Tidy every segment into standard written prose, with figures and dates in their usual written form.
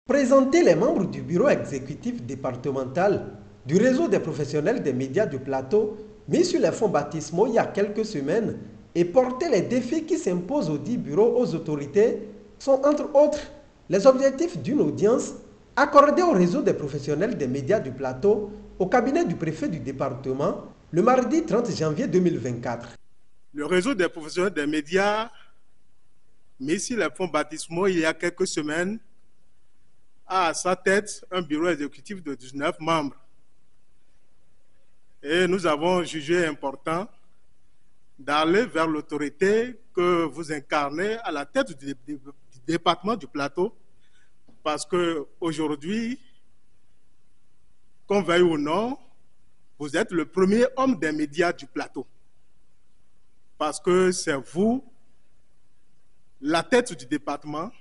Présenter les membres du bureau exécutif départemental du réseau des professionnels des médias du plateau mis sur les fonds baptismaux il y a quelques semaines et porter les défis qui s'imposent au dit bureau aux autorités sont entre autres les objectifs d'une audience accordée au réseau des professionnels des médias du plateau au cabinet du préfet du département le mardi 30 janvier 2024. Le réseau des professionnels des médias mis sur les fonds baptismaux il y a quelques semaines a à sa tête un bureau exécutif de 19 membres. Et nous avons jugé important d'aller vers l'autorité que vous incarnez à la tête du département du plateau, parce qu'aujourd'hui, qu'on veuille ou non, vous êtes le premier homme des médias du plateau. Parce que c'est vous, la tête du département,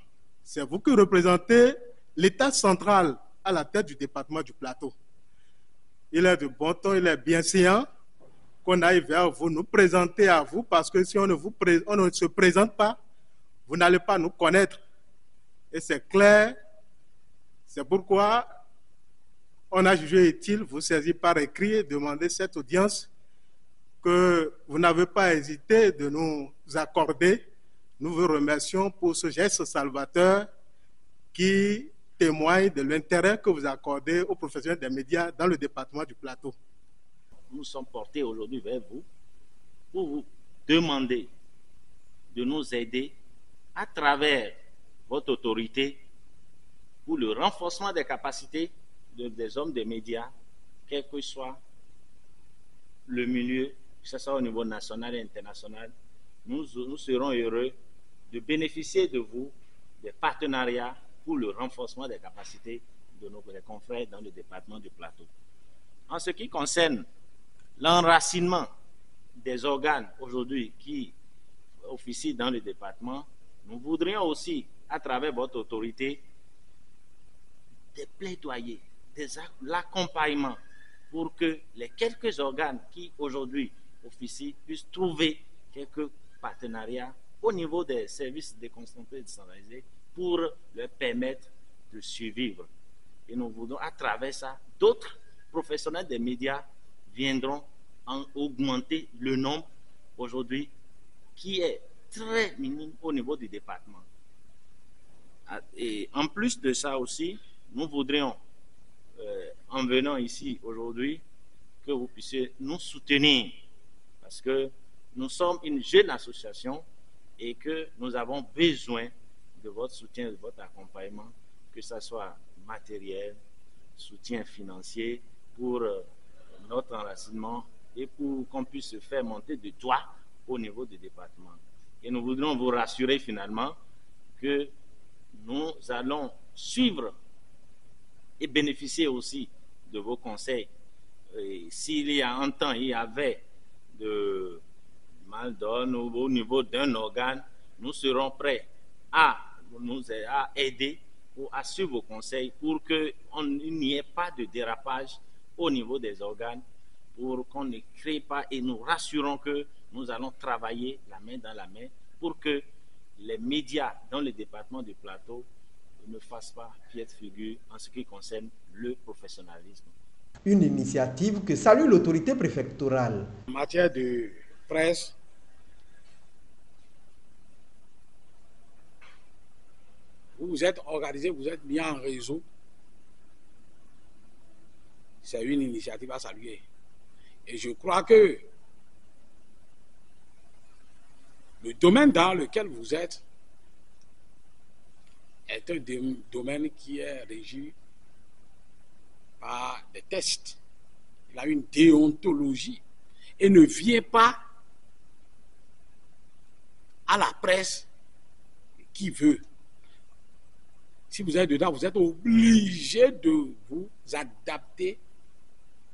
c'est vous qui représentez l'État central à la tête du département du plateau. Il est de bon ton, il est bienséant qu'on aille vers vous, nous présenter à vous, parce que si on ne se présente pas, vous n'allez pas nous connaître. Et c'est clair, c'est pourquoi on a jugé utile vous saisir par écrit et demander cette audience que vous n'avez pas hésité de nous accorder. Nous vous remercions pour ce geste salvateur qui témoigne de l'intérêt que vous accordez aux professionnels des médias dans le département du plateau. Nous sommes portés aujourd'hui vers vous pour vous demander de nous aider à travers votre autorité pour le renforcement des capacités des hommes des médias, quel que soit le milieu, que ce soit au niveau national et international. Nous serons heureux de bénéficier de vous, des partenariats pour le renforcement des capacités de nos confrères dans le département du plateau. En ce qui concerne l'enracinement des organes aujourd'hui qui officient dans le département, nous voudrions aussi, à travers votre autorité, des plaidoyers, l'accompagnement pour que les quelques organes qui aujourd'hui officient puissent trouver quelques partenariats au niveau des services déconcentrés et décentralisés pour leur permettre de survivre. Et nous voudrons, à travers ça, d'autres professionnels des médias viendront en augmenter le nombre aujourd'hui qui est très minime au niveau du département. Et en plus de ça aussi, nous voudrions, en venant ici aujourd'hui, que vous puissiez nous soutenir parce que nous sommes une jeune association et que nous avons besoin de votre soutien, de votre accompagnement, que ce soit matériel, soutien financier pour notre enracinement et pour qu'on puisse se faire monter de toit au niveau du département. Et nous voudrions vous rassurer finalement que nous allons suivre et bénéficier aussi de vos conseils. S'il y a un temps, il y avait de mal-donne au niveau d'un organe, nous serons prêts à aider ou à suivre vos conseils pour qu'il n'y ait pas de dérapage au niveau des organes, pour qu'on ne crée pas, et nous rassurons que nous allons travailler la main dans la main pour que les médias dans le département du plateau ne fassent pas piètre figure en ce qui concerne le professionnalisme. Une initiative que salue l'autorité préfectorale. En matière de presse, vous vous êtes organisé, vous êtes mis en réseau. C'est une initiative à saluer. Et je crois que le domaine dans lequel vous êtes est un domaine qui est régi par des tests. Il a une déontologie et ne vient pas à la presse qui veut. Si vous êtes dedans, vous êtes obligé de vous adapter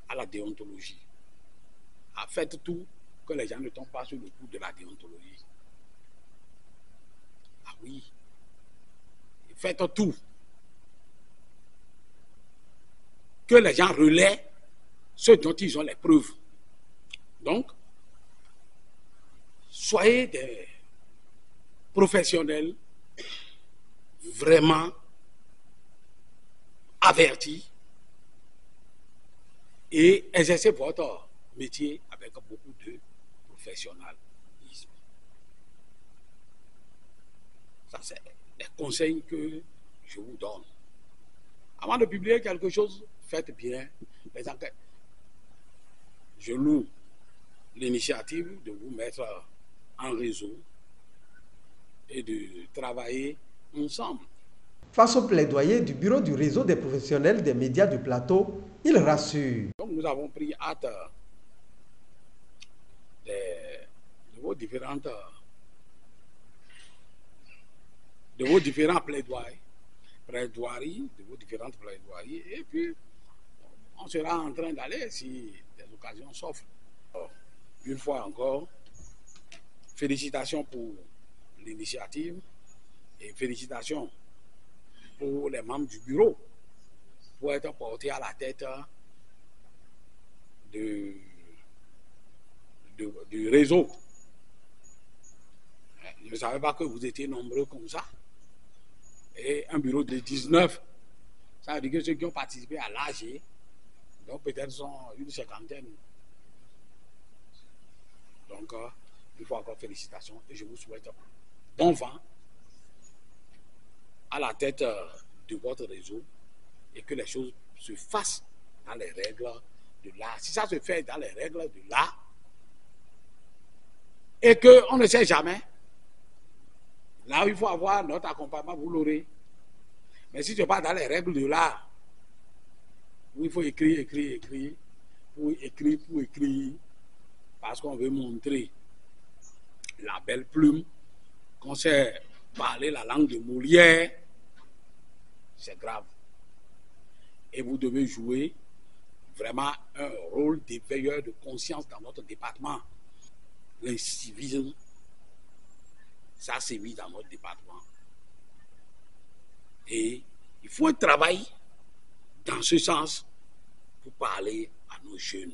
à la déontologie. Faites tout que les gens ne tombent pas sur le coup de la déontologie. Ah oui. Faites tout que les gens relaient ce dont ils ont les preuves. Donc, soyez des professionnels vraiment avertis et exercer votre métier avec beaucoup de professionnalisme. Ça, c'est les conseils que je vous donne. Avant de publier quelque chose, faites bien les enquêtes. Je loue l'initiative de vous mettre en réseau et de travailler ensemble. Face au plaidoyer du bureau du réseau des professionnels des médias du plateau, il rassure. Donc nous avons pris hâte de vos différents plaidoiries, de vos différentes plaidoiries, et puis on sera en train d'aller si des occasions s'offrent. Une fois encore, félicitations pour l'initiative et félicitations pour les membres du bureau pour être portés à la tête du réseau. Je ne savais pas que vous étiez nombreux comme ça. Et un bureau de 19, ça veut dire que ceux qui ont participé à l'AG, donc peut-être sont une cinquantaine. Donc, une fois encore, félicitations et je vous souhaite bon vent à la tête de votre réseau et que les choses se fassent dans les règles de l'art. Si ça se fait dans les règles de l'art et qu'on ne sait jamais, là où il faut avoir notre accompagnement, vous l'aurez. Mais si ce n'est pas dans les règles de l'art, où il faut écrire, parce qu'on veut montrer la belle plume, qu'on sait parler la langue de Molière, c'est grave. Et vous devez jouer vraiment un rôle d'éveilleur de conscience dans notre département. L'incivisme, ça sévit dans notre département. Et il faut un travail dans ce sens pour parler à nos jeunes.